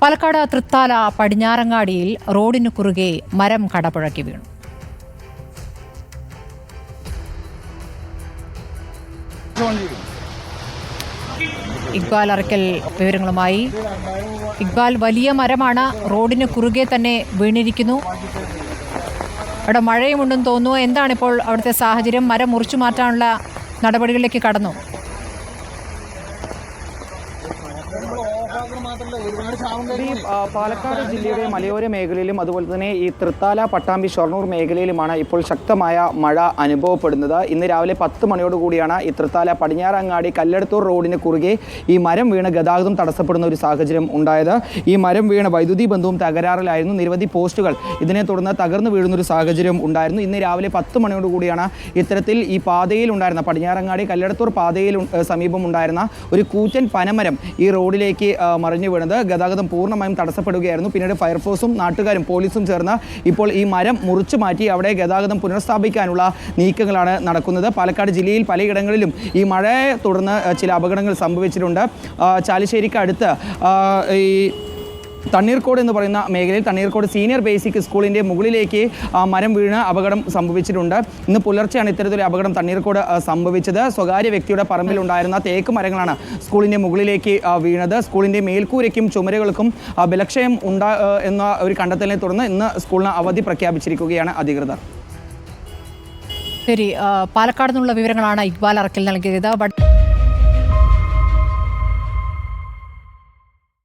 പാലക്കാട് തൃത്താല പടിഞ്ഞാറങ്ങാടിയിൽ റോഡിനു കുറുകെ മരം കടപുഴക്കി വീണു. ഇക്ബാൽ അറക്കൽ വിവരങ്ങളുമായി. ഇക്ബാൽ, വലിയ മരമാണ്, റോഡിന് കുറുകെ തന്നെ വീണിരിക്കുന്നു. അവിടെ മഴയുമുണ്ടെന്ന് തോന്നുന്നു. എന്താണിപ്പോൾ അവിടുത്തെ സാഹചര്യം? മരം മുറിച്ചു മാറ്റാനുള്ള നടപടികളിലേക്ക് കടന്നു? പാലക്കാട് ജില്ലയുടെ മലയോര മേഖലയിലും അതുപോലെ തന്നെ ഈ തൃത്താല, പട്ടാമ്പി, ഷൊർണൂർ മേഖലയിലുമാണ് ഇപ്പോൾ ശക്തമായ മഴ അനുഭവപ്പെടുന്നത്. ഇന്ന് രാവിലെ 10 മണിയോടുകൂടിയാണ് ഈ തൃത്താല പടിഞ്ഞാറങ്ങാടി കല്ലടത്തൂർ റോഡിന് കുറുകെ ഈ മരം വീണ് ഗതാഗതം തടസ്സപ്പെടുന്ന ഒരു സാഹചര്യം ഉണ്ടായത്. ഈ മരം വീണ് വൈദ്യുതി ബന്ധവും തകരാറിലായിരുന്നു. നിരവധി പോസ്റ്റുകൾ ഇതിനെ തുടർന്ന് തകർന്നു വീഴുന്നൊരു സാഹചര്യം ഉണ്ടായിരുന്നു. ഇന്ന് രാവിലെ 10 മണിയോടുകൂടിയാണ് ഇത്തരത്തിൽ ഈ പാതയിൽ ഉണ്ടായിരുന്ന പടിഞ്ഞാറങ്ങാടി കല്ലടത്തൂർ പാതയിൽ സമീപം ഉണ്ടായിരുന്ന ഒരു കൂറ്റൻ പനമരം ഈ റോഡിലേക്ക് മറിഞ്ഞു വീണത്. ഗതാഗതം പൂർണ്ണമായും തടസ്സപ്പെടുകയായിരുന്നു. പിന്നീട് ഫയർഫോഴ്സും നാട്ടുകാരും പോലീസും ചേർന്ന് ഇപ്പോൾ ഈ മരം മുറിച്ചു മാറ്റി അവിടെ ഗതാഗതം പുനഃസ്ഥാപിക്കാനുള്ള നീക്കങ്ങളാണ് നടക്കുന്നത്. പാലക്കാട് ജില്ലയിൽ പലയിടങ്ങളിലും ഈ മഴയെ തുടർന്ന് ചില അപകടങ്ങൾ സംഭവിച്ചിട്ടുണ്ട്. ചാലിശ്ശേരിക്ക് അടുത്ത് ഈ തണ്ണീർക്കോട് എന്ന് പറയുന്ന മേഖലയിൽ തണ്ണീർക്കോട് സീനിയർ ബേസിക് സ്കൂളിൻ്റെ മുകളിലേക്ക് മരം വീണ് അപകടം സംഭവിച്ചിട്ടുണ്ട്. ഇന്ന് പുലർച്ചെയാണ് ഇത്തരത്തിലൊരു അപകടം തണ്ണീർക്കോട് സംഭവിച്ചത്. സ്വകാര്യ വ്യക്തിയുടെ പറമ്പിലുണ്ടായിരുന്ന തേക്ക് മരങ്ങളാണ് സ്കൂളിൻ്റെ മുകളിലേക്ക് വീണത്. സ്കൂളിൻ്റെ മേൽക്കൂരയ്ക്കും ചുമരുകൾക്കും ബലക്ഷയം എന്ന ഒരു കണ്ടെത്തലിനെ തുടർന്ന് ഇന്ന് സ്കൂളിന് അവധി പ്രഖ്യാപിച്ചിരിക്കുകയാണ് അധികൃതർ. ശരി, പാലക്കാട് നിന്നുള്ള വിവരങ്ങളാണ് ഇക്ബാൽ അറക്കൽ നൽകിയത്.